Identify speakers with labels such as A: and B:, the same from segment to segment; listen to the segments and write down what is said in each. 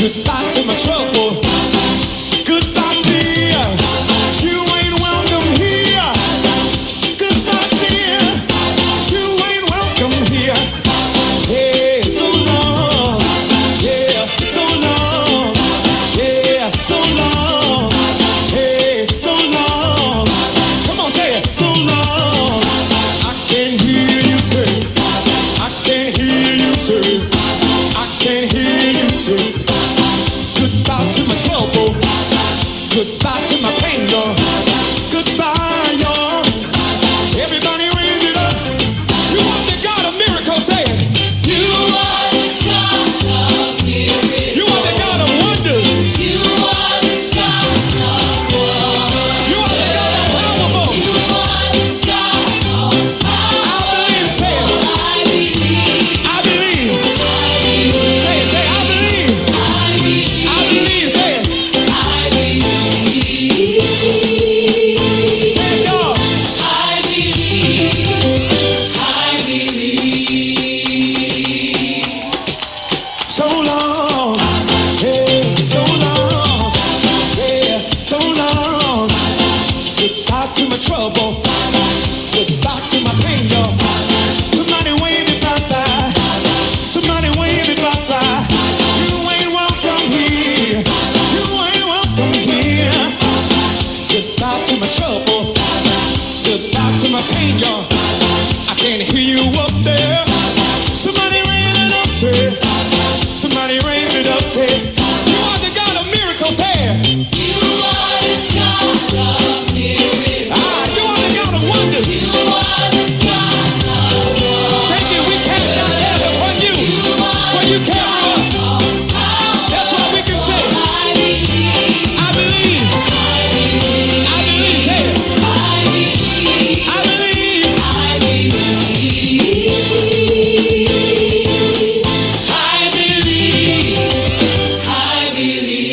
A: Goodbye to my trouble. Goodbye, dear. You ain't welcome here. Goodbye, dear. You ain't welcome here. Hey, so long. Yeah, so long. Yeah, so long. Hey, so long. Come on, say it. So long. I can hear you say. I can hear you say. I can hear you say. Goodbye to my trouble. Goodbye to my pain, y'all. Goodbye, y'all. Everybody raise it up. You want the God of miracles, say it. You are the God of miracles. You are the God of wonders. You are the God of wonders. You are the God of powerful. You are the God of power. I believe, say it. I believe. I believe. I believe. Say it, say I believe. I believe. I believe, say it. I believe. Say it, y'all. I believe. I believe. So long. Hey, so long. Yeah, so long. Goodbye to my trouble. Goodbye to my pain, y'all. Somebody wave it bye-bye. Somebody wave it bye-bye. You ain't welcome here. You ain't welcome here. Goodbye to my trouble. Goodbye to my pain, y'all. I can't hear you up there. Somebody raise it up, say. Somebody raise it up, say. You are the God of miracles, say. You are the God of miracles. Ah, you are the God of wonders. You are the God of wonders. Thank you. We cast our care upon you. For you care for us. That's why we can say. I believe. I believe. I believe. Say it. I believe. I believe. I believe. I believe. I believe.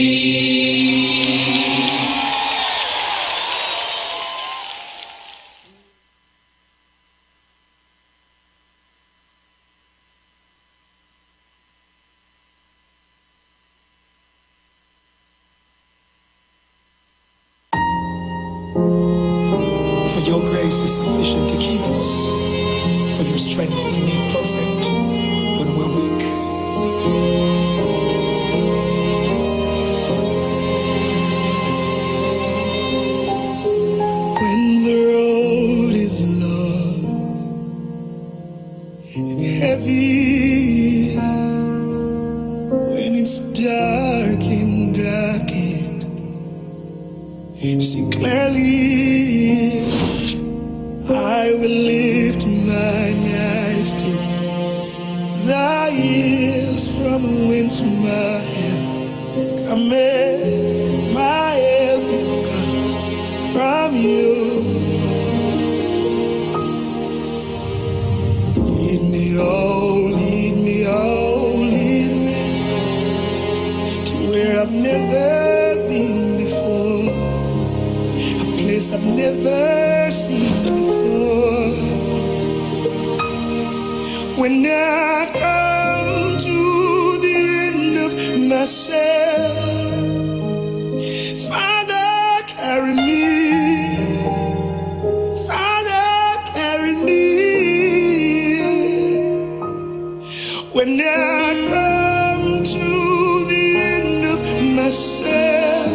B: For your grace is sufficient to keep us. For your strength is made perfect when we're weak. When the road is long and heavy, when it's dark and darkened, see clearly, I will lift mine eyes to the hills from whence my help cometh. My help comes from you. Lead me, oh, lead me, oh, lead me to where I've never been before, a place I've never seen before. When I come to the end of myself, Father, carry me. Father, carry me. When I come to the end of myself,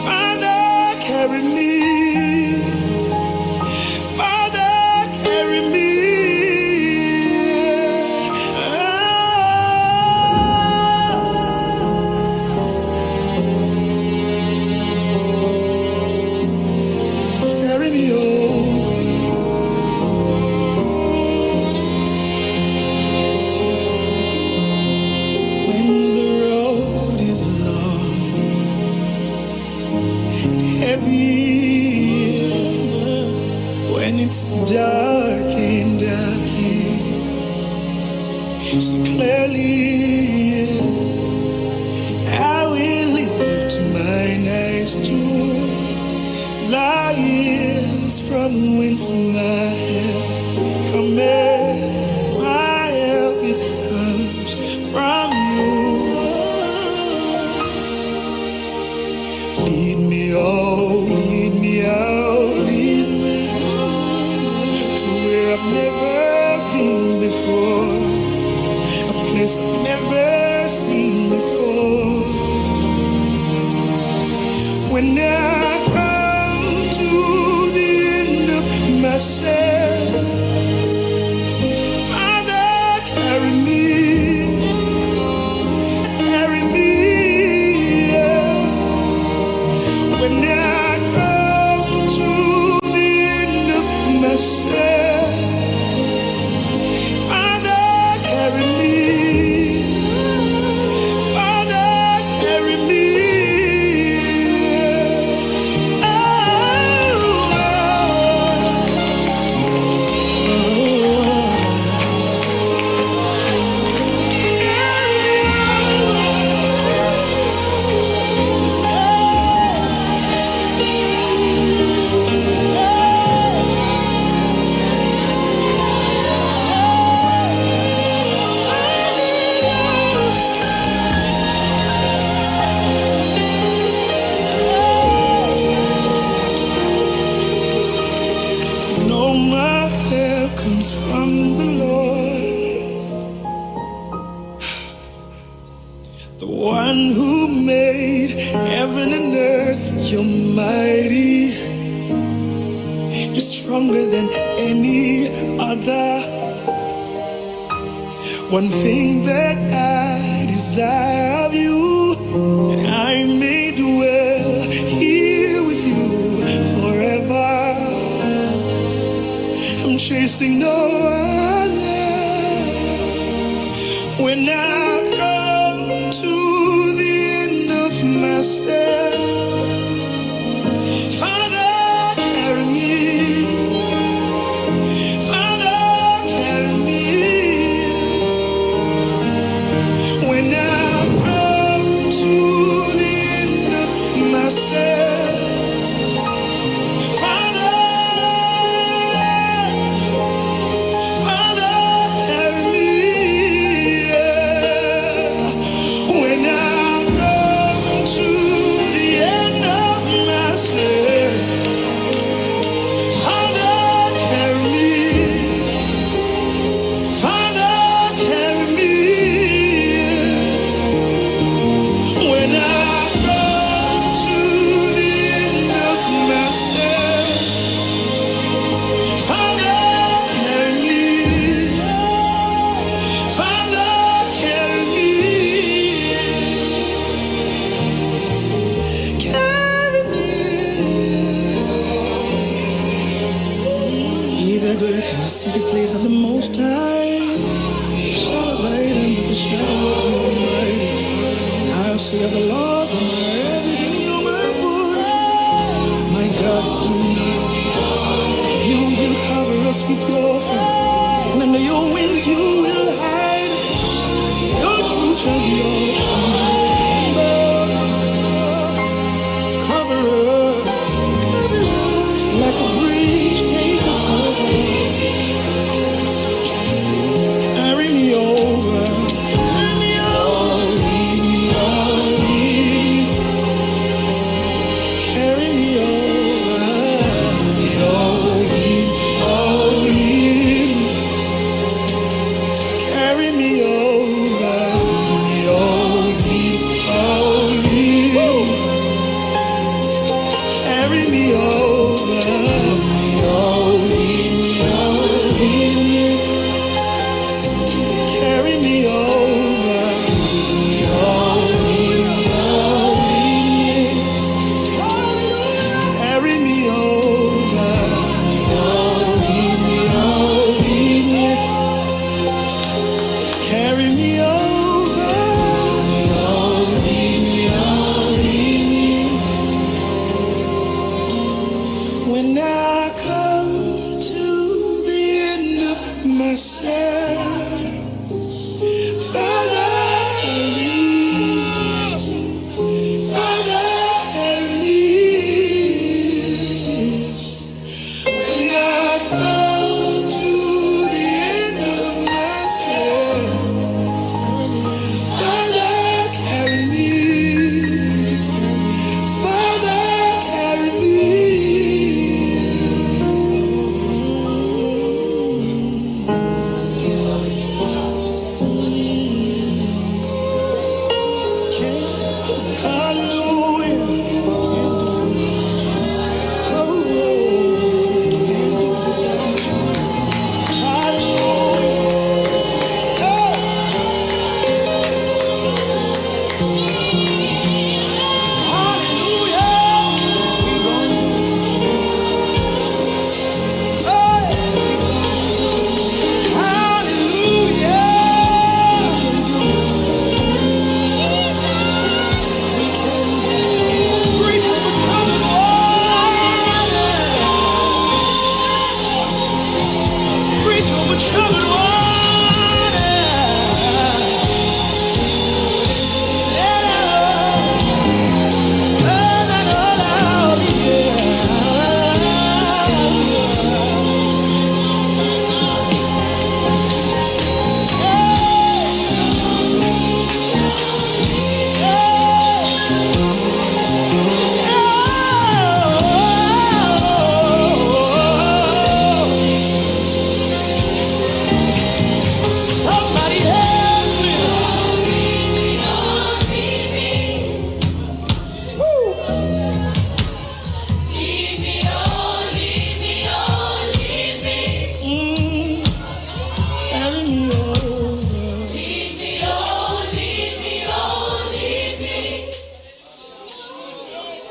B: Father, carry me. Father, carry me. Carry me over. When the road is long and heavy, when it's dark and darkened, so clearly I will lift mine eyes to the hills from whence my help cometh. My help, it comes from you. I've never been before, a place I've never seen before. When I come to the end of myself, Father, carry me, yeah. When I come to the end of myself, Father, carry me, Father, carry me. No, my help comes from the Lord, the one who made heaven and earth. You're mighty, you're stronger than any other. One thing that I desire of you, that I may dwell here with you forever. I'm chasing no other. When I come to the end of myself, Father, carry me, Father, carry me. When I come to the end of myself, Father, Father, carry me, yeah. When I come to the end of myself, Father, carry me, Father, carry me. When I come to the end of myself, Father, carry me, Father, carry me, carry me. He that dwelleth in the secret place of the Most High shall abide under the shadow of the Almighty. I'll say of the Lord, when my everything you my voice, my God, you will cover us with your feathers, and under your wings you will hide us. Your truth shall be our shield. Cover us like a bridge, take us over. Carry me over, carry me over, lead me on, lead me. Carry me over, lead me, lead me. Carry me over, lead me, lead me. Carry me over, lead me, lead me. Carry me over, carry me over, carry me over. When I come to the end of myself, Father, carry me, Father, carry me. When I come to the end of myself, Father, carry me, Father, carry me. troubled water. Somebody help me. Woo. Carry me over.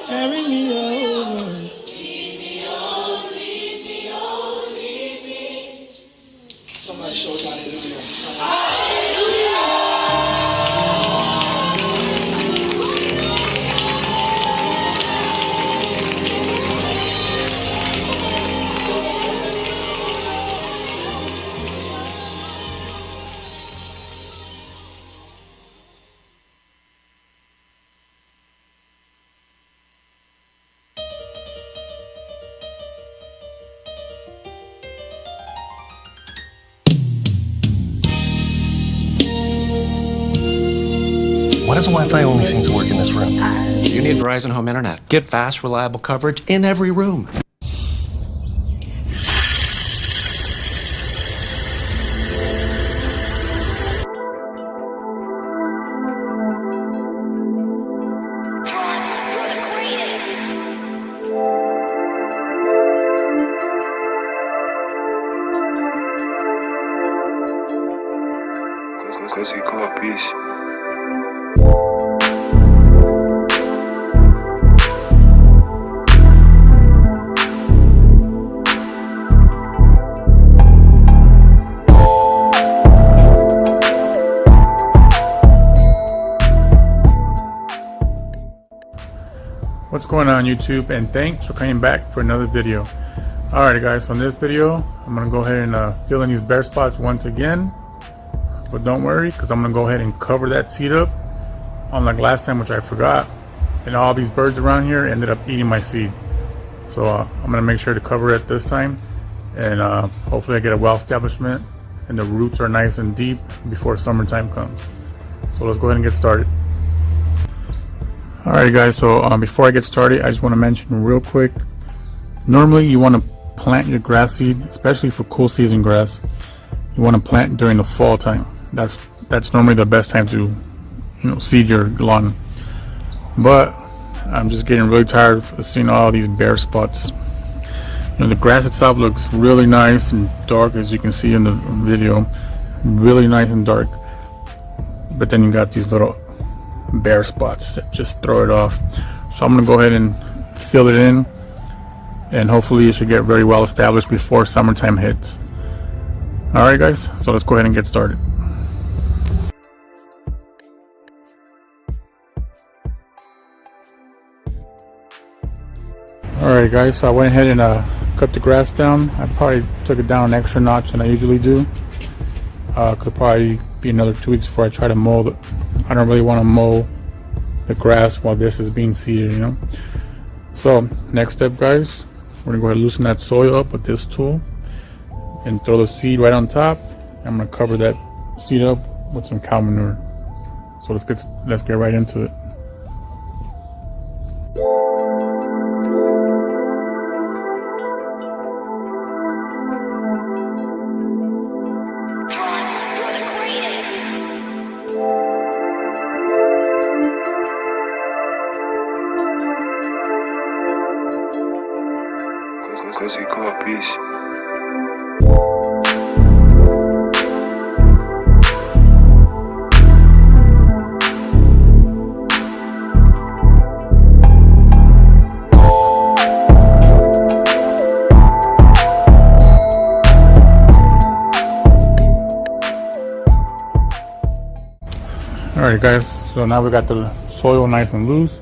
B: Carry me over. Somebody show us hallelujah.
C: Why does Wi-Fi only seem to work in this room?
D: You need Verizon Home Internet. Get fast, reliable coverage in every room.
C: Cozy cool, peace.
E: What's going on YouTube, and thanks for coming back for another video. Alright guys, so in this video I'm gonna go ahead and fill in these bare spots once again, but don't worry because I'm gonna go ahead and cover that seed up unlike last time, which I forgot, and all these birds around here ended up eating my seed. So I'm gonna make sure to cover it this time, and hopefully I get a well establishment and the roots are nice and deep before summertime comes. So let's go ahead and get started. Alright guys, so before I get started, I just want to mention real quick, normally you want to plant your grass seed, especially for cool season grass, you want to plant during the fall time. That's normally the best time to, seed your lawn. But I'm just getting really tired of seeing all these bare spots. The grass itself looks really nice and dark, as you can see in the video, really nice and dark, but then you got these little bare spots that just throw it off. So I'm gonna go ahead and fill it in, and hopefully it should get very well established before summertime hits. Alright guys, so let's go ahead and get started. Alright guys, so I went ahead and cut the grass down. I probably took it down an extra notch than I usually do. Could probably be another 2 weeks before I try to mow it. I don't really want to mow the grass while this is being seeded, So next step guys, we're gonna go ahead and loosen that soil up with this tool and throw the seed right on top. I'm gonna cover that seed up with some cow manure. So let's get right into it.
C: Cozy cool, peace. Alright guys, so now we got the soil nice and loose.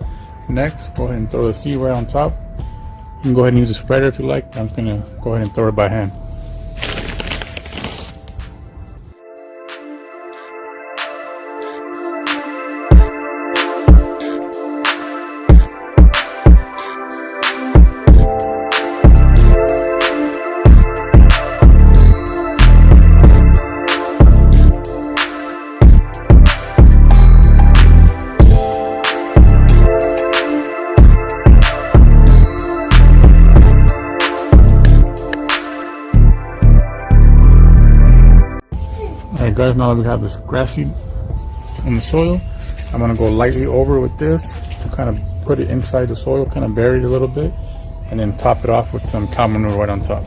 C: Next, go ahead and throw the seed right on top. You can go ahead and use a spreader if you like. I'm just gonna go ahead and throw it by hand.
E: Alright guys, now that we have this grass seed in the soil, I'm going to go lightly over with this to kind of put it inside the soil, kind of bury it a little bit, and then top it off with some cow manure right on top.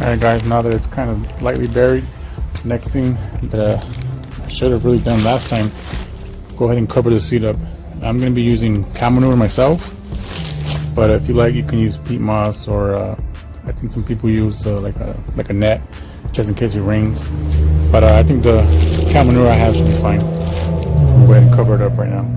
E: Alright guys, now that it's kind of lightly buried, next thing that I should have really done last time, go ahead and cover the seed up. I'm going to be using cow manure myself, but if you like, you can use peat moss, or I think some people use like a net, just in case it rains. But I think the cow manure I have should be fine. So I'm going to go ahead and cover it up right now.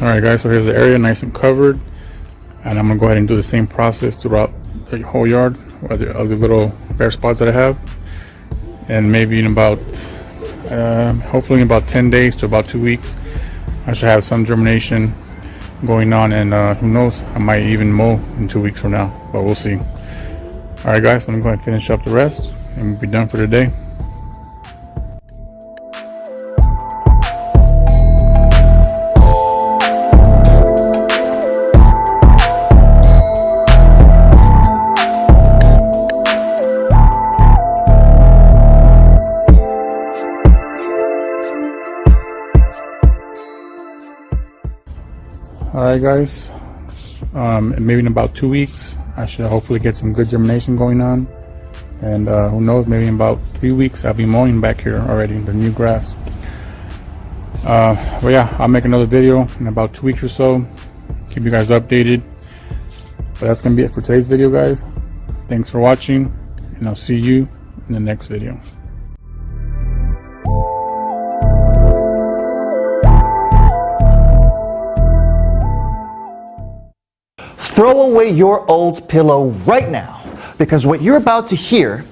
E: Alright guys, so here's the area nice and covered, and I'm going to go ahead and do the same process throughout the whole yard, or the other little bare spots that I have. And maybe in about, hopefully in about 10 days to about 2 weeks, I should have some germination going on, and who knows, I might even mow in 2 weeks from now, but we'll see. Alright guys, I'm going to finish up the rest, and we'll be done for today. Alright guys, maybe in about 2 weeks I should hopefully get some good germination going on, and who knows, maybe in about 3 weeks I'll be mowing back here already, the new grass. But yeah, I'll make another video in about 2 weeks or so, keep you guys updated. But that's gonna be it for today's video guys. Thanks for watching, and I'll see you in the next video.
F: Throw away your old pillow right now, because what you're about to hear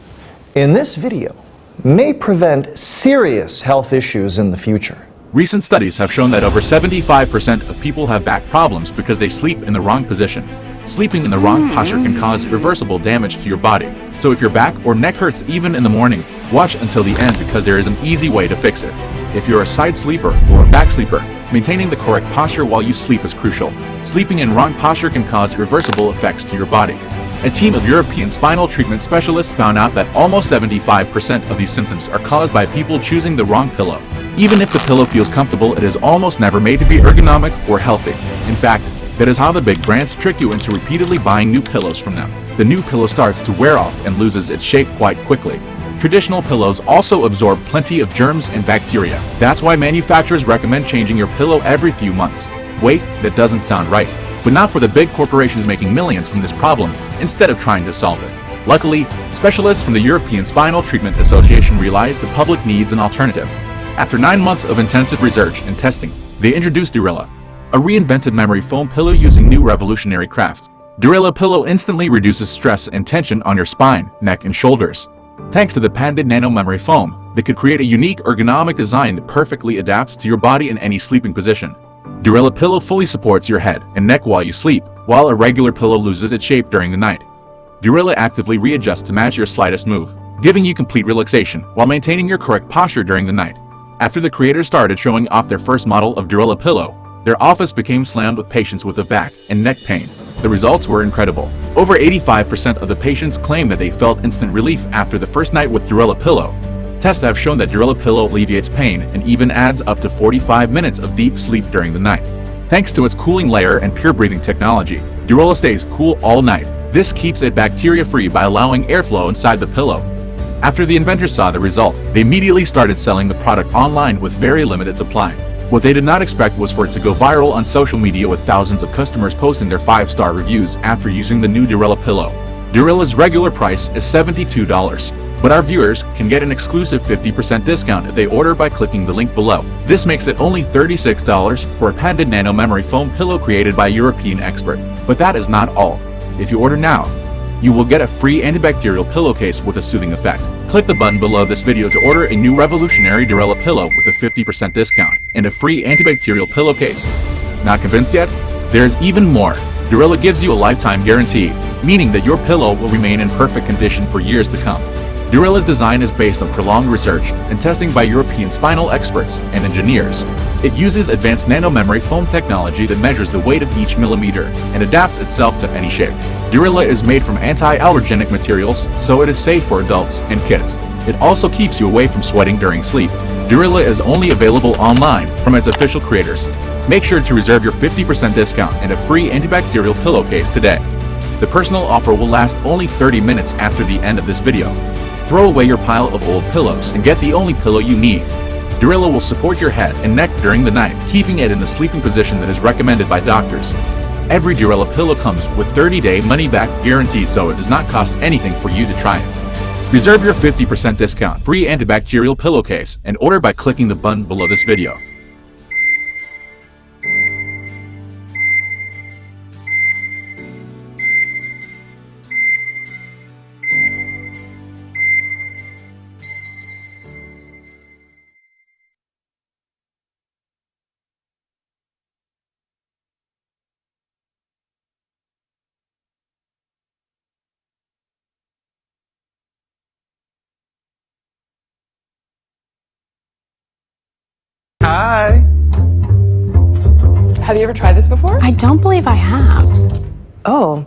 F: in this video may prevent serious health issues in the future.
G: Recent studies have shown that over 75% of people have back problems because they sleep in the wrong position. Sleeping in the wrong posture can cause irreversible damage to your body. So if your back or neck hurts even in the morning, watch until the end, because there is an easy way to fix it. If you're a side sleeper or a back sleeper, maintaining the correct posture while you sleep is crucial. Sleeping in wrong posture can cause irreversible effects to your body. A team of European spinal treatment specialists found out that almost 75% of these symptoms are caused by people choosing the wrong pillow. Even if the pillow feels comfortable, it is almost never made to be ergonomic or healthy. In fact, that is how the big brands trick you into repeatedly buying new pillows from them. The new pillow starts to wear off and loses its shape quite quickly. Traditional pillows also absorb plenty of germs and bacteria. That's why manufacturers recommend changing your pillow every few months. Wait, that doesn't sound right. But not for the big corporations making millions from this problem instead of trying to solve it. Luckily, specialists from the European Spinal Treatment Association realized the public needs an alternative. After 9 months of intensive research and testing, they introduced Durilla, a reinvented memory foam pillow using new revolutionary crafts. Durilla pillow instantly reduces stress and tension on your spine, neck, and shoulders. Thanks to the patented nano memory foam, they could create a unique ergonomic design that perfectly adapts to your body in any sleeping position. Durilla pillow fully supports your head and neck while you sleep, while a regular pillow loses its shape during the night. Durilla actively readjusts to match your slightest move, giving you complete relaxation while maintaining your correct posture during the night. After the creators started showing off their first model of Durilla pillow, their office became slammed with patients with back and neck pain. The results were incredible. Over 85% of the patients claimed that they felt instant relief after the first night with Durilla pillow. Tests have shown that Durilla pillow alleviates pain and even adds up to 45 minutes of deep sleep during the night. Thanks to its cooling layer and pure breathing technology, Durilla stays cool all night. This keeps it bacteria-free by allowing airflow inside the pillow. After the inventors saw the result, they immediately started selling the product online with very limited supply. What they did not expect was for it to go viral on social media with thousands of customers posting their 5-star reviews after using the new Durella pillow. Durella's regular price is $72, but our viewers can get an exclusive 50% discount if they order by clicking the link below. This makes it only $36 for a patented nano memory foam pillow created by a European expert. But that is not all. If you order now, you will get a free antibacterial pillowcase with a soothing effect. Click the button below this video to order a new revolutionary Durella pillow with a 50% discount and a free antibacterial pillowcase. Not convinced yet? There's even more. Durella gives you a lifetime guarantee, meaning that your pillow will remain in perfect condition for years to come. Durella's design is based on prolonged research and testing by European spinal experts and engineers. It uses advanced nano-memory foam technology that measures the weight of each millimeter and adapts itself to any shape. Durella is made from anti-allergenic materials, so it is safe for adults and kids. It also keeps you away from sweating during sleep. Durella is only available online from its official creators. Make sure to reserve your 50% discount and a free antibacterial pillowcase today. The personal offer will last only 30 minutes after the end of this video. Throw away your pile of old pillows and get the only pillow you need. Durella will support your head and neck during the night, keeping it in the sleeping position that is recommended by doctors. Every Durella pillow comes with 30-day money-back guarantee, so it does not cost anything for you to try it. Reserve your 50% discount, free antibacterial pillowcase, and order by clicking the button below this video.
B: Hi.
H: Have you ever tried this before?
I: I don't believe I have.
H: Oh.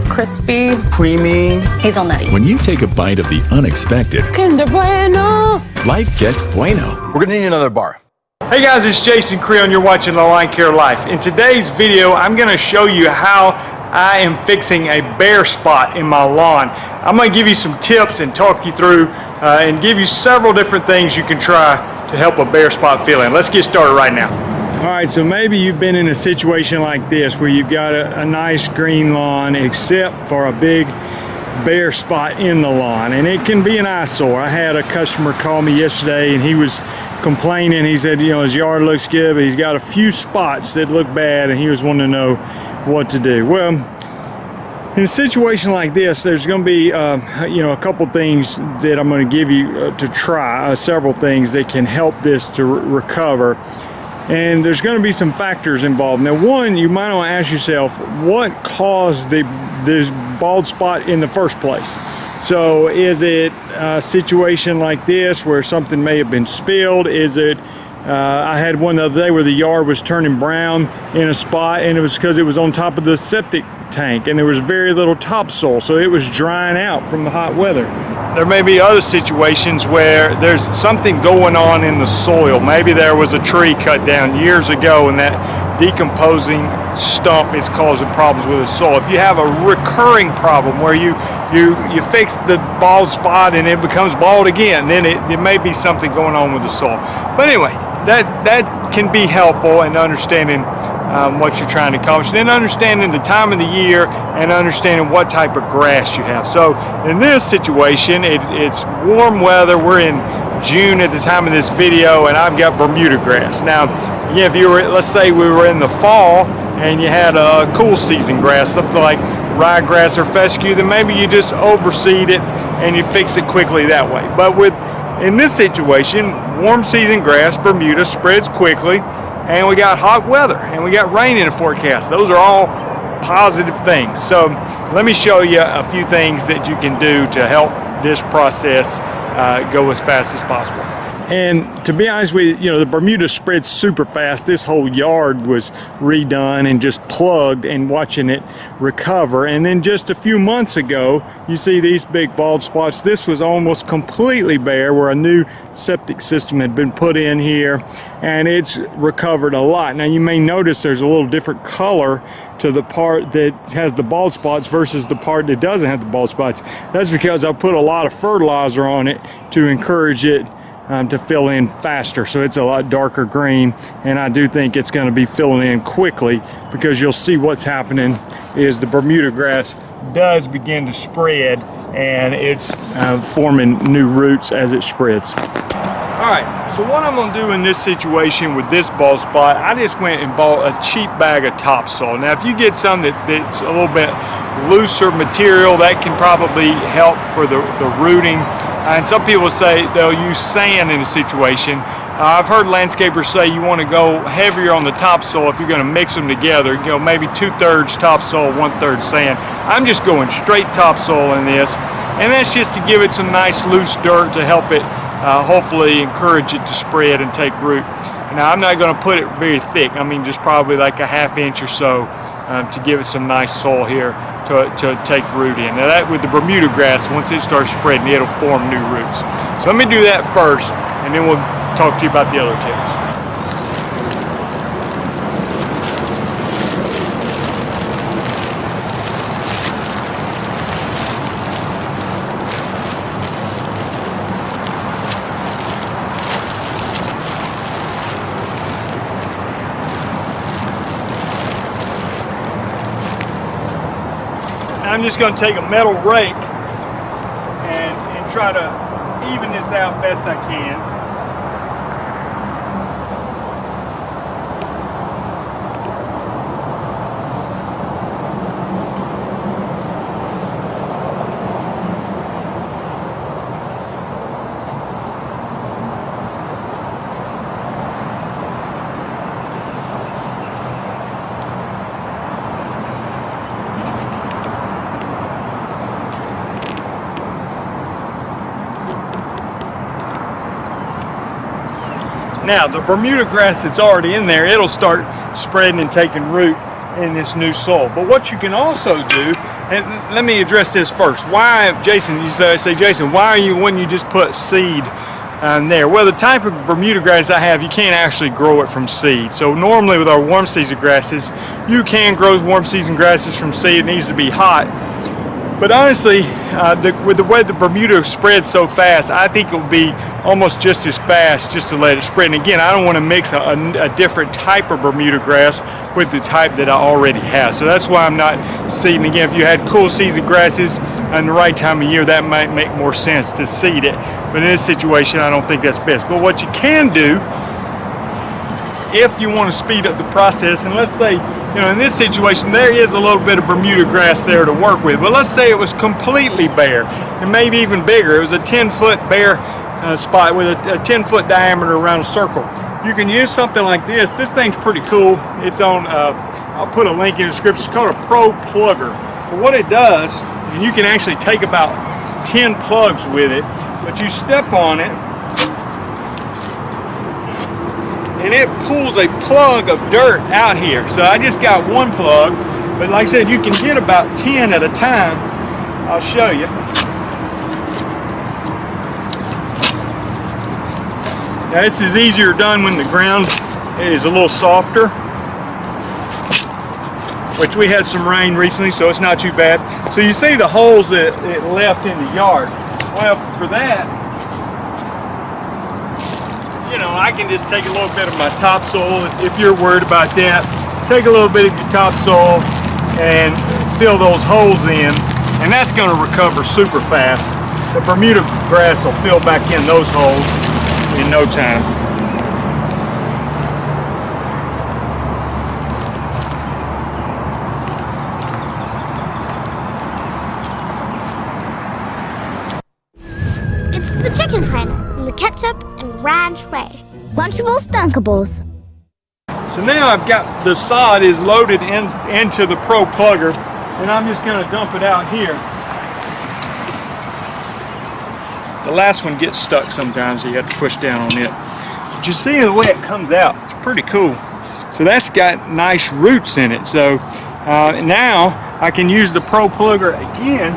H: Crispy.
B: Creamy.
I: Hazelnutty.
J: When you take a bite of the unexpected,
I: Kinder Bueno.
J: life gets bueno.
B: We're gonna need another bar.
K: Hey guys, it's Jason Creon. You're watching The Lawn Care Life. In today's video, I'm going to show you how I am fixing a bare spot in my lawn. I'm going to give you some tips and talk you through and give you several different things you can try to help a bare spot fill in. Let's get started right now. All right, so maybe you've been in a situation like this where you've got a nice green lawn except for a big bare spot in the lawn, and it can be an eyesore. I had a customer call me yesterday and he was complaining. He said, you know, his yard looks good, but he's got a few spots that look bad, and he was wanting to know what to do. Well, in a situation like this, there's going to be you know, a couple things that I'm going to give you to try, several things that can help this to recover. And there's going to be some factors involved. Now, one, you might want to ask yourself, what caused this bald spot in the first place? So is it a situation like this where something may have been spilled? Is it, I had one the other day where the yard was turning brown in a spot, and it was because it was on top of the septic tank and there was very little topsoil, so it was drying out from the hot weather. There may be other situations where there's something going on in the soil. Maybe there was a tree cut down years ago and that decomposing stump is causing problems with the soil. If you have a recurring problem where you fix the bald spot and it becomes bald again, then it may be something going on with the soil. But anyway, that can be helpful in understanding what you're trying to accomplish, and then understanding the time of the year and understanding what type of grass you have. So in this situation, it's warm weather. We're in June at the time of this video, and I've got Bermuda grass. Now, yeah, if you were, let's say we were in the fall and you had a cool season grass, something like ryegrass or fescue, then maybe you just overseed it and you fix it quickly that way. But in this situation, warm season grass, Bermuda, spreads quickly, and we got hot weather and we got rain in the forecast. Those are all positive things. So let me show you a few things that you can do to help this process go as fast as possible. And to be honest with you, the Bermuda spread super fast. This whole yard was redone and just plugged and watching it recover. And then just a few months ago, you see these big bald spots. This was almost completely bare where a new septic system had been put in here, and it's recovered a lot. Now you may notice there's a little different color to the part that has the bald spots versus the part that doesn't have the bald spots. That's because I put a lot of fertilizer on it to encourage it to fill in faster. So it's a lot darker green, and I do think it's going to be filling in quickly, because you'll see what's happening is the Bermuda grass does begin to spread, and it's forming new roots as it spreads. Alright, so what I'm going to do in this situation with this bald spot, I just went and bought a cheap bag of topsoil. Now if you get some that's a little bit looser material, that can probably help for the rooting. And some people say they'll use sand in a situation. I've heard landscapers say you want to go heavier on the topsoil if you're going to mix them together. You know, maybe 2/3 topsoil, 1/3 sand. I'm just going straight topsoil in this, and that's just to give it some nice loose dirt to help it hopefully encourage it to spread and take root. Now I'm not going to put it very thick. I mean just probably like a 1/2 inch or so to give it some nice soil here to take root in. Now that with the Bermuda grass, once it starts spreading, it'll form new roots. So let me do that first, and then we'll talk to you about the other tips. I'm just going to take a metal rake and try to even this out best I can. Now the Bermuda grass that's already in there, it'll start spreading and taking root in this new soil. But what you can also do, and let me address this first. Why, Jason, you say Jason, why wouldn't you just put seed there? Well, the type of Bermuda grass I have, you can't actually grow it from seed. So normally with our warm season grasses, you can grow warm season grasses from seed. It needs to be hot. But honestly, with the way the Bermuda spreads so fast, I think it will be almost just as fast just to let it spread. And again, I don't want to mix a different type of Bermuda grass with the type that I already have. So that's why I'm not seeding. Again, if you had cool season grasses in the right time of year, that might make more sense to seed it. But in this situation, I don't think that's best. But what you can do, if you want to speed up the process, and let's say, you know, in this situation there is a little bit of Bermuda grass there to work with, but let's say it was completely bare, and maybe even bigger. It was a 10-foot bare spot with a 10-foot diameter around a circle. You can use something like this. This thing's pretty cool. It's on, I'll put a link in the description. It's called a Pro Plugger. But what it does, and you can actually take about 10 plugs with it, but you step on it, and it pulls a plug of dirt out here. So I just got one plug, but like I said, you can get about 10 at a time. I'll show you. Now this is easier done when the ground is a little softer, which we had some rain recently, so it's not too bad. So you see the holes that it left in the yard. Well, for that, you know, I can just take a little bit of my topsoil if you're worried about that. Take a little bit of your topsoil and fill those holes in, and that's going to recover super fast. The Bermuda grass will fill back in those holes in no time.
L: It's the chicken pen in the ketchup and ranch way. Lunchables, Dunkables.
K: So now I've got the sod is loaded into the Pro Plugger, and I'm just going to dump it out here. The last one gets stuck sometimes, so you have to push down on it. But you see the way it comes out, it's pretty cool. So that's got nice roots in it. So now I can use the Pro Plugger again,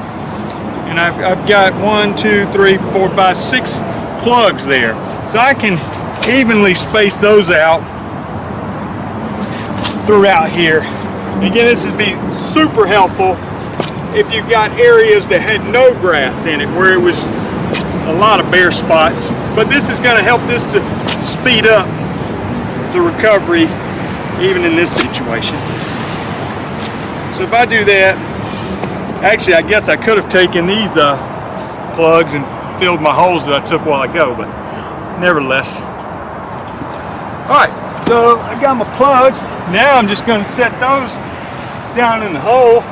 K: and I've got 1, 2, 3, 4, 5, 6 plugs there. So I can evenly space those out throughout here Again, this would be super helpful if you've got areas that had no grass in it, where it was a lot of bare spots. But this is going to help this to speed up the recovery even in this situation. So if I do that, actually I guess I could have taken these plugs and filled my holes that I took a while ago, but nevertheless. Alright, so I got my plugs. Now I'm just going to set those down in the hole.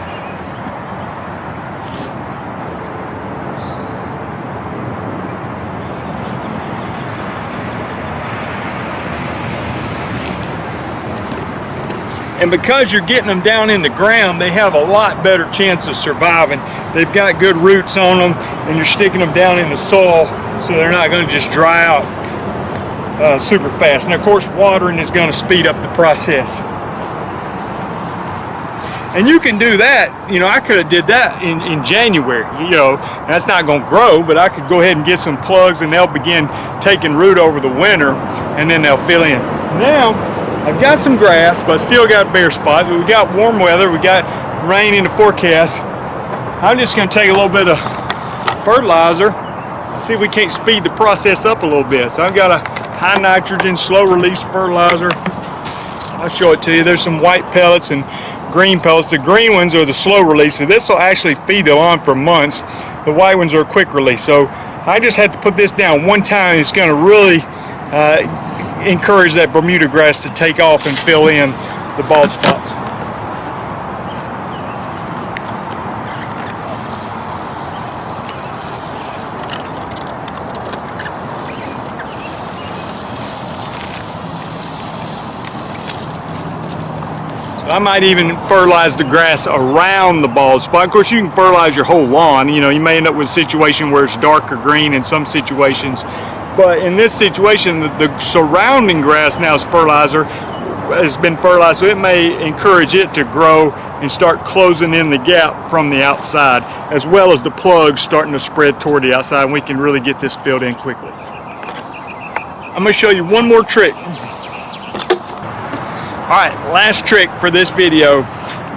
K: And because you're getting them down in the ground, they have a lot better chance of surviving. They've got good roots on them, and you're sticking them down in the soil, so they're not going to just dry out super fast. And of course, watering is going to speed up the process. And you can do that, you know, I could have did that in January, you know, that's not going to grow, but I could go ahead and get some plugs and they'll begin taking root over the winter, and then they'll fill in. Now, I've got some grass, but I still got bare spots. We got warm weather, we got rain in the forecast. I'm just going to take a little bit of fertilizer, see if we can't speed the process up a little bit. So I've got a high nitrogen, slow release fertilizer. I'll show it to you. There's some white pellets and green pellets. The green ones are the slow release, so this will actually feed the lawn for months. The white ones are a quick release. So I just had to put this down one time. It's going to really encourage that Bermuda grass to take off and fill in the bald spots. I might even fertilize the grass around the bald spot. Of course, you can fertilize your whole lawn. You know, you may end up with a situation where it's darker green in some situations. But in this situation, the surrounding grass now is fertilizer, has been fertilized, so it may encourage it to grow and start closing in the gap from the outside, as well as the plugs starting to spread toward the outside, and we can really get this filled in quickly. I'm going to show you one more trick. Alright, last trick for this video.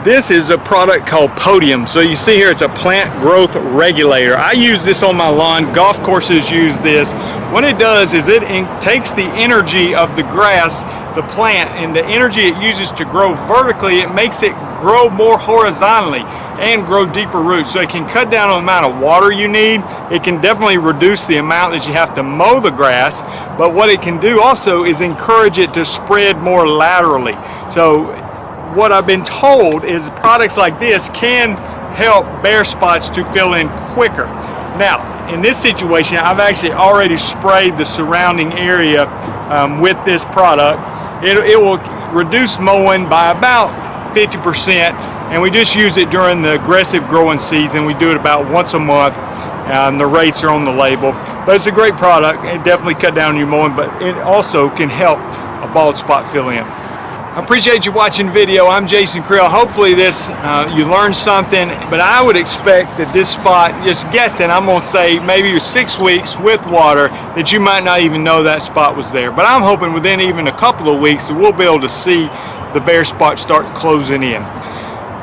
K: This is a product called Podium. So you see here, it's a plant growth regulator. I use this on my lawn. Golf courses use this. What it does is it takes the energy of the grass, the plant, and the energy it uses to grow vertically, it makes it grow more horizontally and grow deeper roots. So it can cut down on the amount of water you need. It can definitely reduce the amount that you have to mow the grass. But what it can do also is encourage it to spread more laterally. So what I've been told is products like this can help bare spots to fill in quicker. Now, in this situation, I've actually already sprayed the surrounding area with this product. It will reduce mowing by about 50%, and we just use it during the aggressive growing season. We do it about once a month. The rates are on the label, but it's a great product. It definitely cut down your mowing, but it also can help a bald spot fill in. I appreciate you watching the video. I'm Jason Creel. Hopefully this, you learned something, but I would expect that this spot, just guessing, I'm gonna say maybe 6 weeks with water, that you might not even know that spot was there. But I'm hoping within even a couple of weeks that we'll be able to see the bare spot start closing in.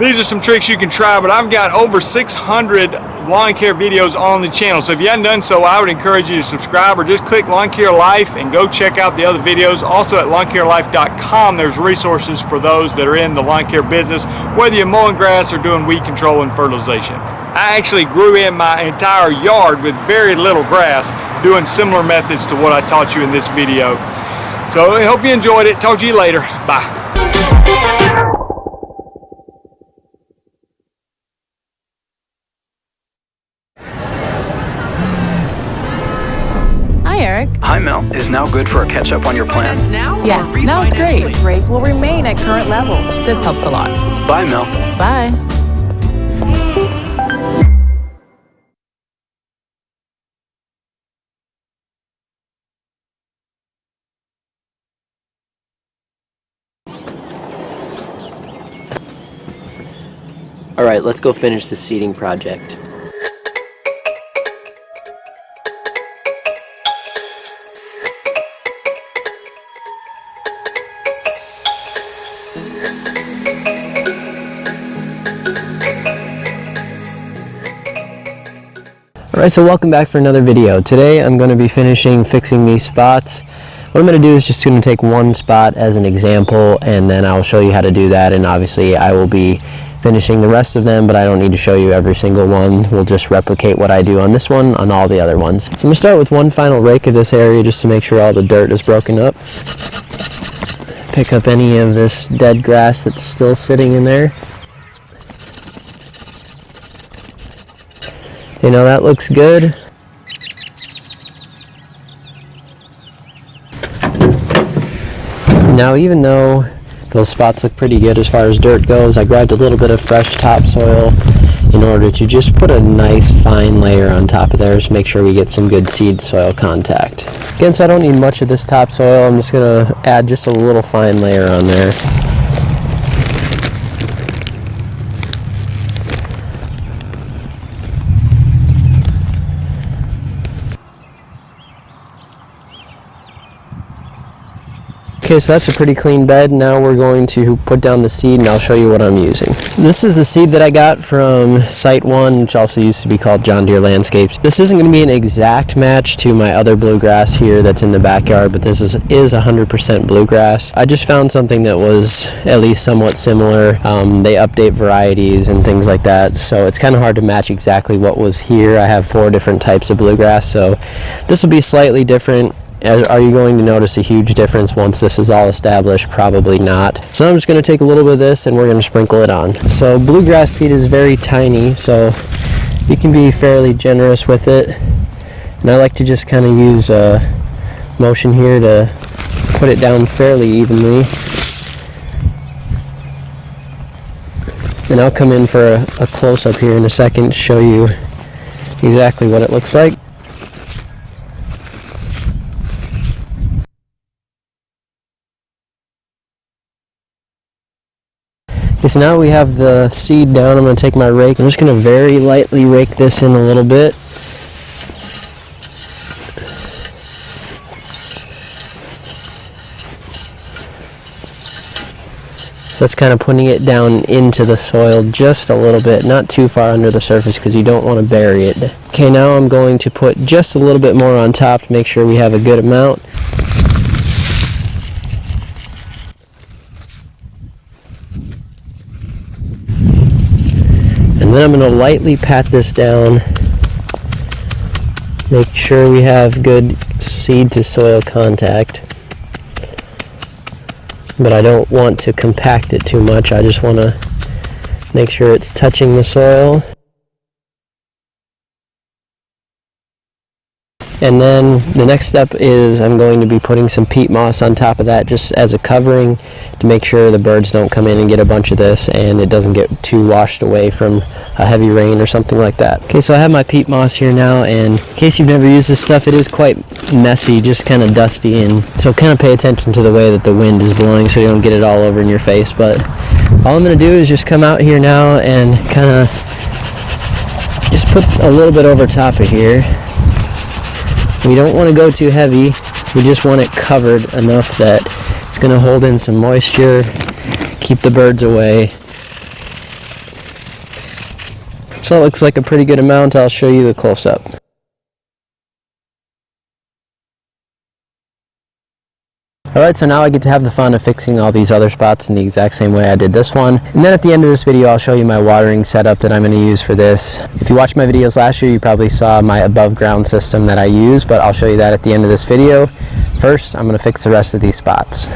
K: These are some tricks you can try, but I've got over 600 lawn care videos on the channel. So if you haven't done so, I would encourage you to subscribe or just click Lawn Care Life and go check out the other videos. Also at lawncarelife.com, there's resources for those that are in the lawn care business, whether you're mowing grass or doing weed control and fertilization. I actually grew in my entire yard with very little grass, doing similar methods to what I taught you in this video. So I hope you enjoyed it. Talk to you later. Bye.
M: Hi Mel, is now good for a catch-up on your plan?
H: Yes, now's great.
I: Rates will remain at current levels.
H: This helps a lot.
M: Bye Mel.
H: Bye.
N: All right, let's go finish the seeding project. Alright, so welcome back for another video. Today I'm going to be fixing these spots. What I'm going to do is just going to take one spot as an example, and then I'll show you how to do that, and obviously I will be finishing the rest of them, but I don't need to show you every single one. We'll just replicate what I do on this one on all the other ones. So I'm going to start with one final rake of this area just to make sure all the dirt is broken up. Pick up any of this dead grass that's still sitting in there. You know, that looks good. Now, even though those spots look pretty good as far as dirt goes, I grabbed a little bit of fresh topsoil in order to just put a nice fine layer on top of there to make sure we get some good seed soil contact. Again, so I don't need much of this topsoil. I'm just going to add just a little fine layer on there. Okay, so that's a pretty clean bed. Now we're going to put down the seed and I'll show you what I'm using. This is the seed that I got from Site 1, which also used to be called John Deere Landscapes. This isn't going to be an exact match to my other bluegrass here that's in the backyard, but this is 100% bluegrass. I just found something that was at least somewhat similar. They update varieties and things like that, so it's kind of hard to match exactly what was here. I have 4 different types of bluegrass, so this will be slightly different. Are you going to notice a huge difference once this is all established? Probably not. So I'm just going to take a little bit of this and we're going to sprinkle it on. So bluegrass seed is very tiny, so you can be fairly generous with it. And I like to just kind of use a motion here to put it down fairly evenly. And I'll come in for a close-up here in a second to show you exactly what it looks like. Okay, so now we have the seed down. I'm going to take my rake. I'm just going to very lightly rake this in a little bit. So that's kind of putting it down into the soil just a little bit, not too far under the surface because you don't want to bury it. Okay, now I'm going to put just a little bit more on top to make sure we have a good amount. And then I'm going to lightly pat this down, make sure we have good seed to soil contact. But I don't want to compact it too much. I just want to make sure it's touching the soil. And then the next step is I'm going to be putting some peat moss on top of that just as a covering to make sure the birds don't come in and get a bunch of this and it doesn't get too washed away from a heavy rain or something like that. Okay, so I have my peat moss here now, and in case you've never used this stuff, it is quite messy, just kind of dusty, and so kind of pay attention to the way that the wind is blowing so you don't get it all over in your face. But all I'm going to do is just come out here now and kind of just put a little bit over top of here. We don't want to go too heavy, we just want it covered enough that it's going to hold in some moisture, keep the birds away. So it looks like a pretty good amount. I'll show you the close-up. Alright, so now I get to have the fun of fixing all these other spots in the exact same way I did this one. And then at the end of this video, I'll show you my watering setup that I'm going to use for this. If you watched my videos last year, you probably saw my above ground system that I use, but I'll show you that at the end of this video. First, I'm going to fix the rest of these spots.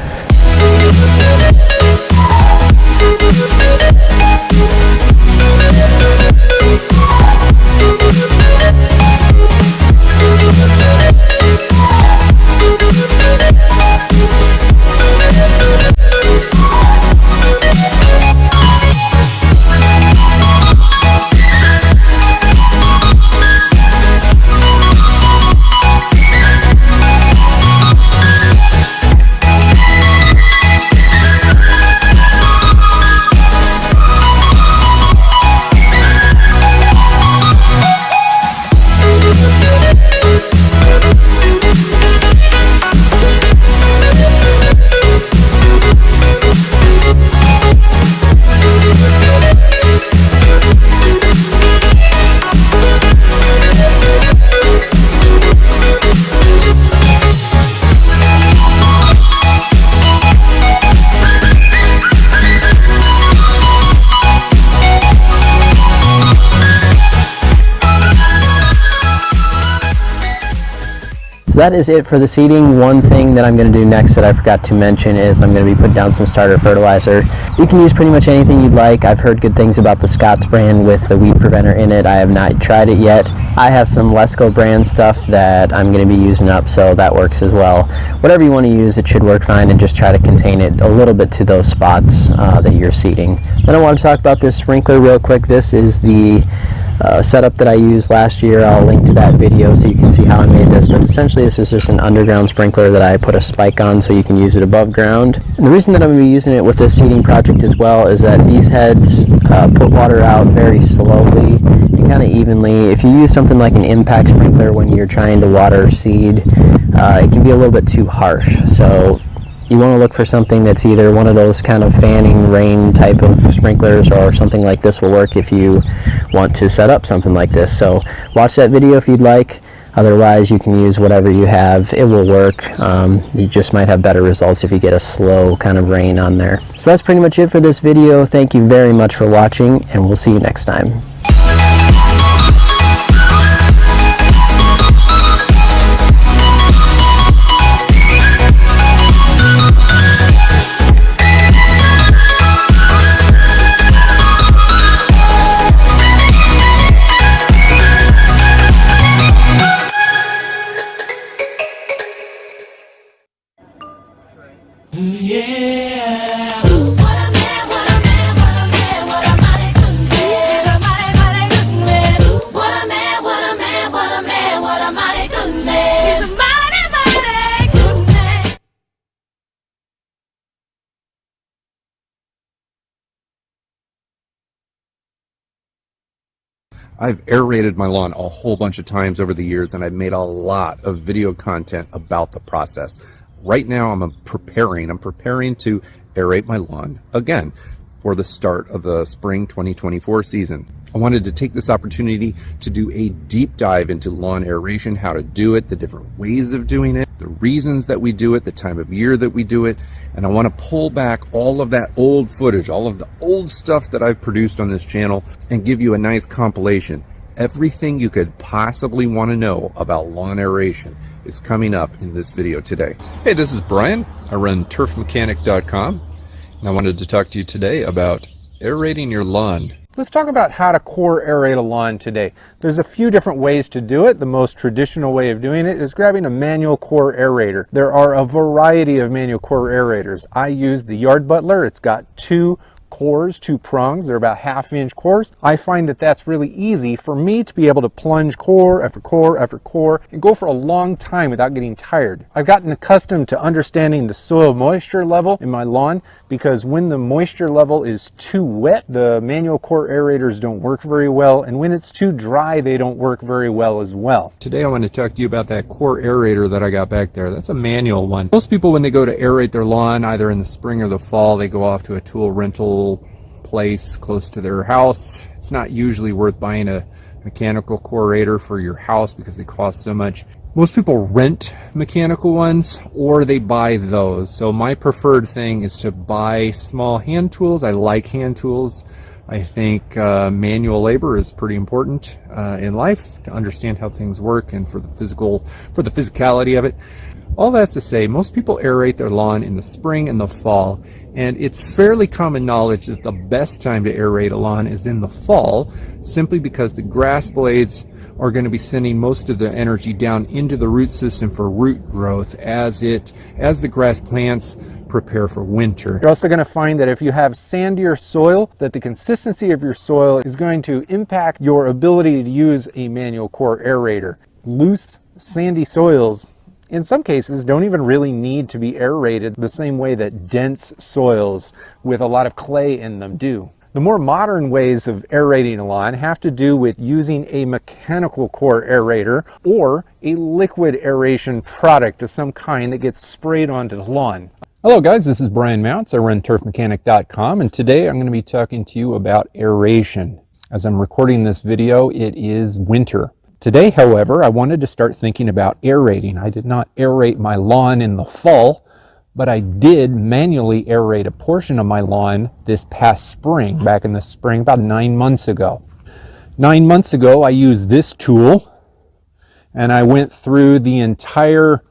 N: So that is it for the seeding. One thing that I'm going to do next that I forgot to mention is I'm going to be putting down some starter fertilizer. You can use pretty much anything you'd like. I've heard good things about the Scott's brand with the weed preventer in it. I have not tried it yet. I have some Lesco brand stuff that I'm going to be using up, so that works as well. Whatever you want to use, it should work fine, and just try to contain it a little bit to those spots that you're seeding. Then I want to talk about this sprinkler real quick. This is the setup that I used last year. I'll link to that video so you can see how I made this, but essentially this is just an underground sprinkler that I put a spike on so you can use it above ground. And the reason that I'm going to be using it with this seeding project as well is that these heads put water out very slowly and kind of evenly. If you use something like an impact sprinkler when you're trying to water seed, it can be a little bit too harsh. So you want to look for something that's either one of those kind of fanning rain type of sprinklers, or something like this will work if you want to set up something like this. So watch that video if you'd like. Otherwise, you can use whatever you have. It will work. You just might have better results if you get a slow kind of rain on there. So that's pretty much it for this video. Thank you very much for watching, and we'll see you next time.
O: I've aerated my lawn a whole bunch of times over the years, and I've made a lot of video content about the process. Right now I'm preparing to aerate my lawn again for the start of the spring 2024 season. I wanted to take this opportunity to do a deep dive into lawn aeration, how to do it, the different ways of doing it, the reasons that we do it, the time of year that we do it, and I want to pull back all of that old footage, all of the old stuff that I've produced on this channel, and give you a nice compilation. Everything you could possibly want to know about lawn aeration is coming up in this video today. Hey, this is Brian. I run turfmechanic.com, and I wanted to talk to you today about aerating your lawn.
P: Let's talk about how to core aerate a lawn today. There's a few different ways to do it. The most traditional way of doing it is grabbing a manual core aerator. There are a variety of manual core aerators. I use the Yard Butler. It's got two cores, two prongs. They're about 1/2-inch cores. I find that that's really easy for me to be able to plunge core after core after core and go for a long time without getting tired. I've gotten accustomed to understanding the soil moisture level in my lawn, because when the moisture level is too wet, the manual core aerators don't work very well, and when it's too dry, they don't work very well as well.
O: Today I want to talk to you about that core aerator that I got back there. That's a manual one. Most people, when they go to aerate their lawn, either in the spring or the fall, they go off to a tool rental place close to their house. It's not usually worth buying a mechanical core aerator for your house because they cost so much. Most people rent mechanical ones, or they buy those. So my preferred thing is to buy small hand tools. I like hand tools. I think manual labor is pretty important in life, to understand how things work and for the physicality of it. All that's to say, most people aerate their lawn in the spring and the fall, and it's fairly common knowledge that the best time to aerate a lawn is in the fall, simply because the grass blades are going to be sending most of the energy down into the root system for root growth as the grass plants prepare for winter.
P: You're also going to find that if you have sandier soil, that the consistency of your soil is going to impact your ability to use a manual core aerator. Loose, sandy soils, in some cases, don't even really need to be aerated the same way that dense soils with a lot of clay in them do. The more modern ways of aerating a lawn have to do with using a mechanical core aerator or a liquid aeration product of some kind that gets sprayed onto the lawn.
Q: Hello guys, this is Brian Mounts. I run turfmechanic.com, and today I'm going to be talking to you about aeration. As I'm recording this video, it is winter. Today, however, I wanted to start thinking about aerating. I did not aerate my lawn in the fall, but I did manually aerate a portion of my lawn this past spring, back in the spring, about 9 months ago. 9 months ago, I used this tool, and I went through the entire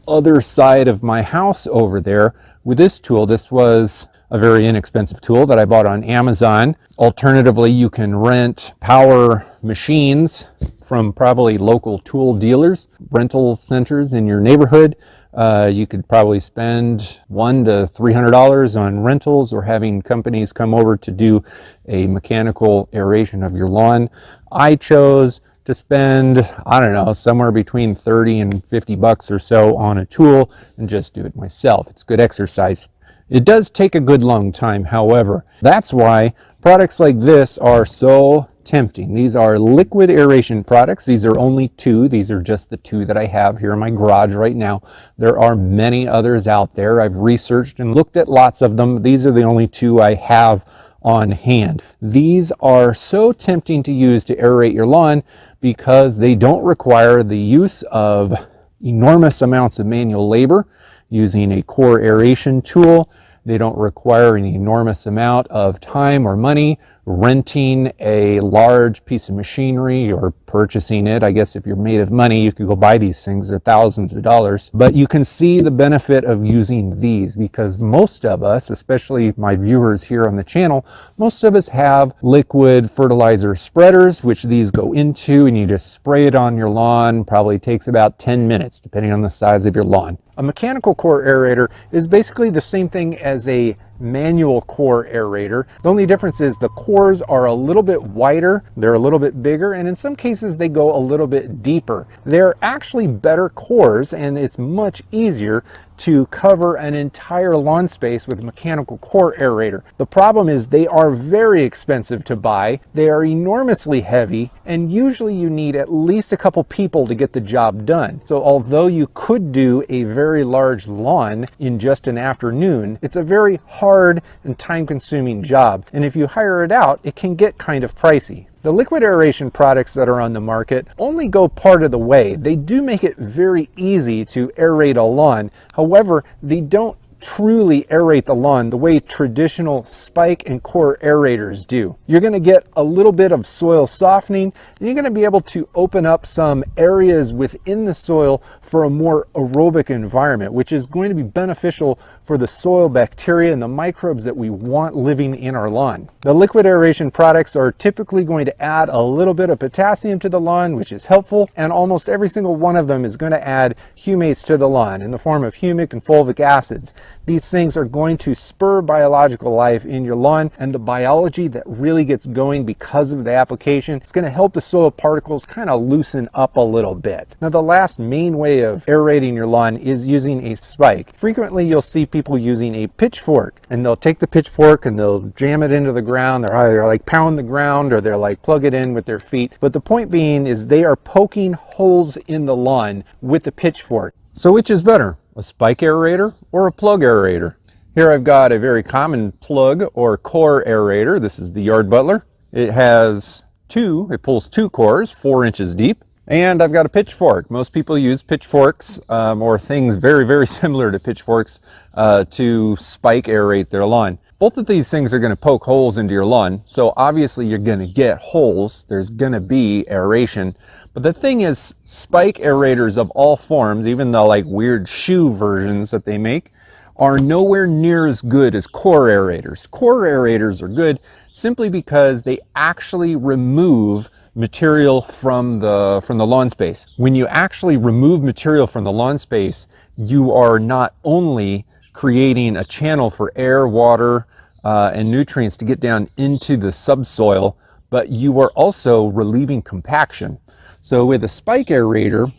Q: other side of my house over there with this tool. This was a very inexpensive tool that I bought on Amazon. Alternatively, you can rent power machines from probably local tool dealers, rental centers in your neighborhood. You could probably spend $100 to $300 on rentals or having companies come over to do a mechanical aeration of your lawn. I chose to spend, I don't know, somewhere between 30 and 50 bucks or so on a tool and just do it myself. It's good exercise. It does take a good long time, however. That's why products like this are so tempting. These are liquid aeration products. These are only two. These are just the two that I have here in my garage right now. There are many others out there. I've researched and looked at lots of them. These are the only two I have on hand. These are so tempting to use to aerate your lawn because they don't require the use of enormous amounts of manual labor using a core aeration tool. They don't require an enormous amount of time or money renting a large piece of machinery or purchasing it. I guess if you're made of money, you could go buy these things. They're thousands of dollars. But you can see the benefit of using these because most of us, especially my viewers here on the channel, most of us have liquid fertilizer spreaders, which these go into, and you just spray it on your lawn. Probably takes about 10 minutes, depending on the size of your lawn. A mechanical core aerator is basically the same thing as a manual core aerator. The only difference is the cores are a little bit wider, they're a little bit bigger, and in some cases they go a little bit deeper. They're actually better cores, and it's much easier to cover an entire lawn space with a mechanical core aerator. The problem is they are very expensive to buy, they are enormously heavy, and usually you need at least a couple people to get the job done. So although you could do a very large lawn in just an afternoon, it's a very hard and time-consuming job, and if you hire it out, it can get kind of pricey. The liquid aeration products that are on the market only go part of the way. They do make it very easy to aerate a lawn. However, they don't truly aerate the lawn the way traditional spike and core aerators do. You're going to get a little bit of soil softening, and you're going to be able to open up some areas within the soil for a more aerobic environment, which is going to be beneficial for the soil bacteria and the microbes that we want living in our lawn. The liquid aeration products are typically going to add a little bit of potassium to the lawn, which is helpful, and almost every single one of them is going to add humates to the lawn in the form of humic and fulvic acids. These things are going to spur biological life in your lawn, and the biology that really gets going because of the application, it's going to help the soil particles kind of loosen up a little bit. Now, the last main way of aerating your lawn is using a spike. Frequently, you'll see people using a pitchfork, and they'll take the pitchfork and they'll jam it into the ground. They're either like pound the ground or they're like plug it in with their feet. But the point being is they are poking holes in the lawn with the pitchfork. So which is better, a spike aerator or a plug aerator? Here I've got a very common plug or core aerator. This is the Yard Butler. It pulls two cores, 4 inches deep. And I've got a pitchfork. Most people use pitchforks or things very, very similar to pitchforks to spike aerate their lawn. Both of these things are going to poke holes into your lawn, so obviously you're going to get holes. There's going to be aeration. But the thing is, spike aerators of all forms, even the like weird shoe versions that they make, are nowhere near as good as core aerators. Core aerators are good simply because they actually remove material from the lawn space. When you actually remove material from the lawn space, you are not only creating a channel for air, water, and nutrients to get down into the subsoil, but you are also relieving compaction. So with a spike aerator,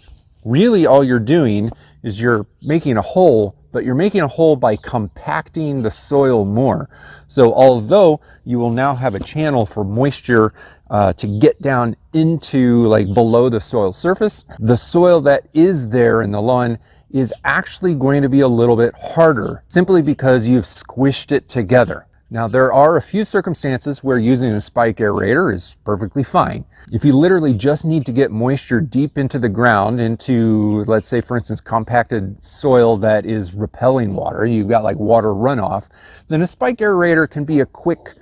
Q: really all you're doing is you're making a hole, but you're making a hole by compacting the soil more. So although you will now have a channel for moisture to get down into like below the soil surface, the soil that is there in the lawn is actually going to be a little bit harder simply because you've squished it together. Now, there are a few circumstances where using a spike aerator is perfectly fine. If you literally just need to get moisture deep into the ground, into, let's say, for instance, compacted soil that is repelling water, you've got like water runoff, then a spike aerator can be a quick,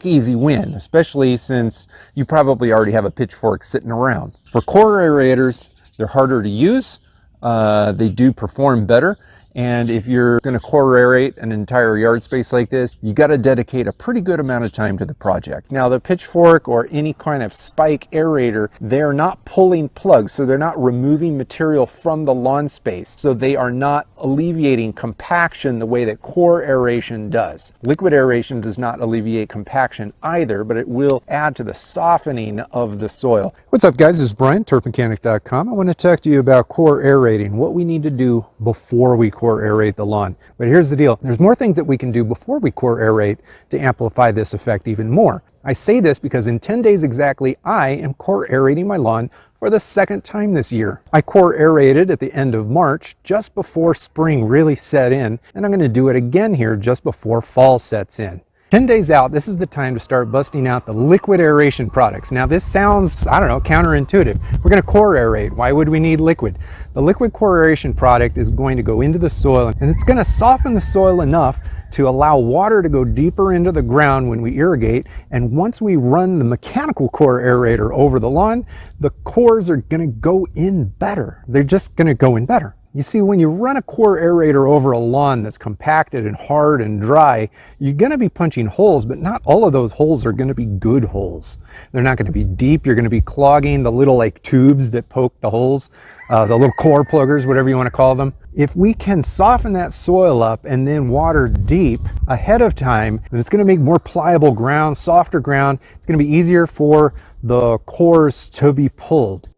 Q: easy win, especially since you probably already have a pitchfork sitting around. For core aerators, They're harder to use. They do perform better. And if you're going to core aerate an entire yard space like this, you got to dedicate a pretty good amount of time to the project. Now, the pitchfork or any kind of spike aerator, they're not pulling plugs, so they're not removing material from the lawn space. So they are not alleviating compaction the way that core aeration does. Liquid aeration does not alleviate compaction either, but it will add to the softening of the soil.
O: What's up, guys? This is Brian, turfmechanic.com. I want to talk to you about core aerating, what we need to do before we core aerate the lawn. But here's the deal. There's more things that we can do before we core aerate to amplify this effect even more. I say this because in 10 days exactly, I am core aerating my lawn for the second time this year. I core aerated at the end of March, just before spring really set in, and I'm going to do it again here just before fall sets in. 10 days out, this is the time to start busting out the liquid aeration products. Now this sounds, I don't know, counterintuitive. We're going to core aerate. Why would we need liquid? The liquid core aeration product is going to go into the soil, and it's going to soften the soil enough to allow water to go deeper into the ground when we irrigate. And once we run the mechanical core aerator over the lawn, the cores are going to go in better. They're just going to go in better. You see, when you run a core aerator over a lawn that's compacted and hard and dry, you're going to be punching holes, but not all of those holes are going to be good holes. They're not going to be deep. You're going to be clogging the little like tubes that poke the holes, the little core pluggers, whatever you want to call them. If we can soften that soil up and then water deep ahead of time, then it's going to make more pliable ground, softer ground. It's going to be easier for the cores to be pulled.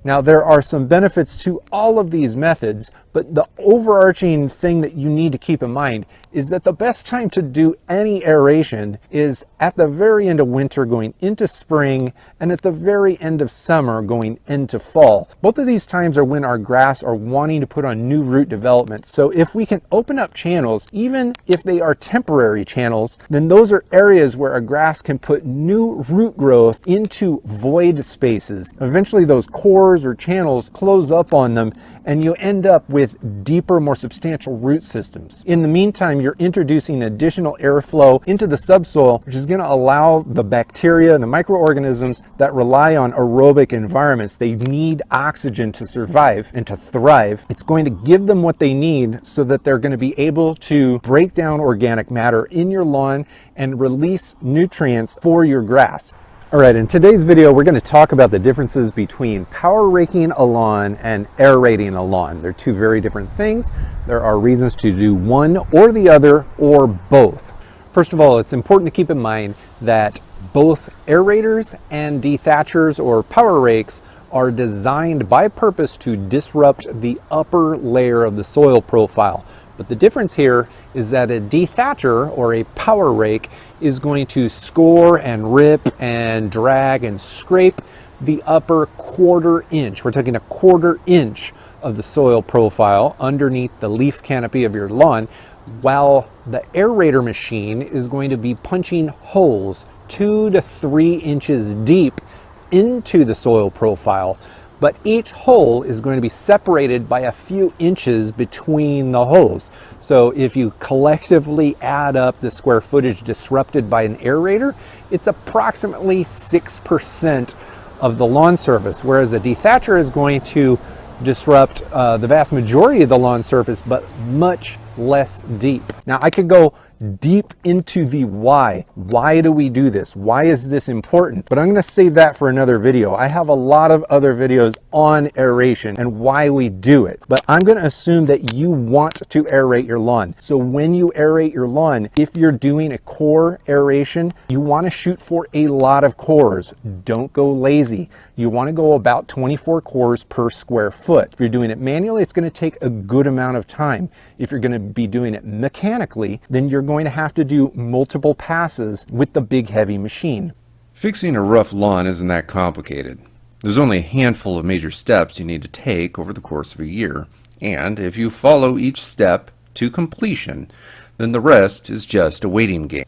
O: Now, there are some benefits to all of these methods, but the overarching thing that you need to keep in mind is that the best time to do any aeration is at the very end of winter going into spring and at the very end of summer going into fall. Both of these times are when our grass are wanting to put on new root development. So if we can open up channels, even if they are temporary channels, then those are areas where a grass can put new root growth into void spaces. Eventually those cores or channels close up on them and you end up with deeper, more substantial root systems. In the meantime, you're introducing additional airflow into the subsoil, which is going to allow the bacteria and the microorganisms that rely on aerobic environments. They need oxygen to survive and to thrive. It's going to give them what they need so that they're going to be able to break down organic matter in your lawn and release nutrients for your grass. All right, in today's video, we're going to talk about the differences between power raking a lawn and aerating a lawn. They're two very different things. There are reasons to do one or the other or both. First of all, it's important to keep in mind that both aerators and dethatchers or power rakes are designed by purpose to disrupt the upper layer of the soil profile. But the difference here is that a dethatcher or a power rake is going to score and rip and drag and scrape the upper quarter inch. We're taking a quarter inch of the soil profile underneath the leaf canopy of your lawn, while the aerator machine is going to be punching holes 2 to 3 inches deep into the soil profile. But each hole is going to be separated by a few inches between the holes. So if you collectively add up the square footage disrupted by an aerator, it's approximately 6% of the lawn surface, whereas a dethatcher is going to disrupt the vast majority of the lawn surface, but much less deep. Now, I could go deep into the why. Why do we do this? Why is this important? But I'm going to save that for another video. I have a lot of other videos on aeration and why we do it. But I'm going to assume that you want to aerate your lawn. So when you aerate your lawn, if you're doing a core aeration, you want to shoot for a lot of cores. Don't go lazy. You want to go about 24 cores per square foot. If you're doing it manually, it's going to take a good amount of time. If you're going to be doing it mechanically, then you're going to have to do multiple passes with the big heavy machine.
R: Fixing a rough lawn isn't that complicated. There's only a handful of major steps you need to take over the course of a year, and if you follow each step to completion, then the rest is just a waiting game.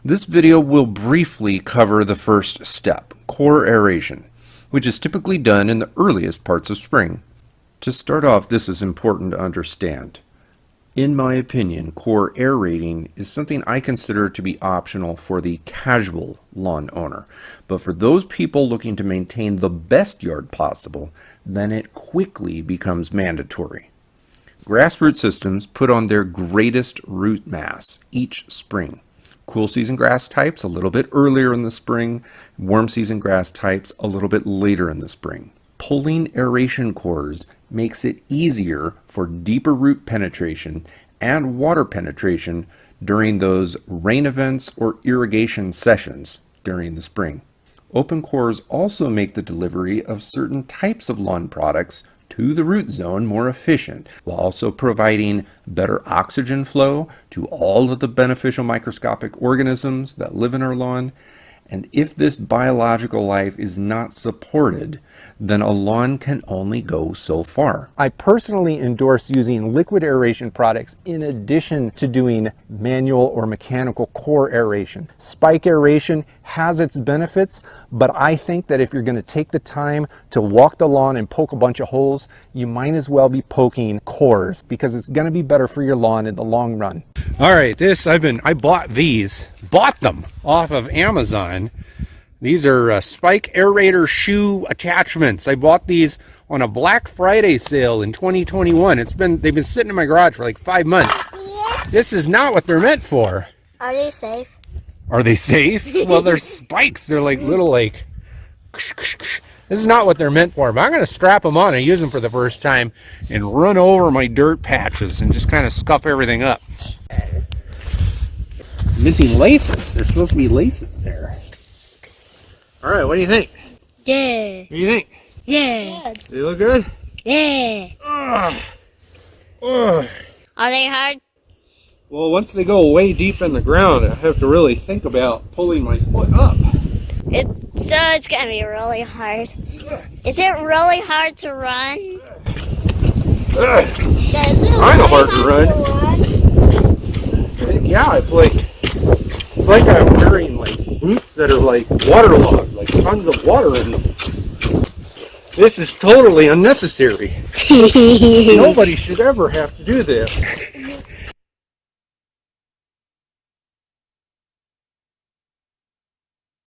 R: This video will briefly cover the first step, core aeration, which is typically done in the earliest parts of spring. To start off, this is important to understand. In my opinion, core aerating is something I consider to be optional for the casual lawn owner. But for those people looking to maintain the best yard possible, then it quickly becomes mandatory. Grassroot systems put on their greatest root mass each spring. Cool season grass types a little bit earlier in the spring, warm season grass types a little bit later in the spring. Pulling aeration cores makes it easier for deeper root penetration and water penetration during those rain events or irrigation sessions during the spring. Open cores also make the delivery of certain types of lawn products to the root zone more efficient, while also providing better oxygen flow to all of the beneficial microscopic organisms that live in our lawn. And if this biological life is not supported, then a lawn can only go so far.
P: I personally endorse using liquid aeration products in addition to doing manual or mechanical core aeration. Spike aeration has its benefits, but I think that if you're going to take the time to walk the lawn and poke a bunch of holes, you might as well be poking cores because it's going to be better for your lawn in the long run.
Q: All right, I bought them off of Amazon. These are spike aerator shoe attachments. I bought these on a Black Friday sale in 2021. They've been sitting in my garage for like 5 months.
L: Yeah.
Q: This is not what they're meant for.
L: Are they safe?
Q: Are they safe? Well, they're spikes. They're like little like. This is not what they're meant for. But I'm going to strap them on and use them for the first time and run over my dirt patches and just kind of scuff everything up. Missing laces. There's supposed to be laces there. All right, what do you think?
L: Yeah.
Q: What do you think?
L: Yeah.
Q: They look good?
L: Yeah.
Q: Ugh. Ugh.
L: Are they hard?
Q: Well, once they go way deep in the ground, I have to really think about pulling my foot up.
L: It's gonna be really hard. Is it really hard to run?
Q: Kind of hard to run. Yeah, it's like I'm wearing like boots that are like waterlogged, like tons of water in them. This is totally unnecessary. Nobody should ever have to do this.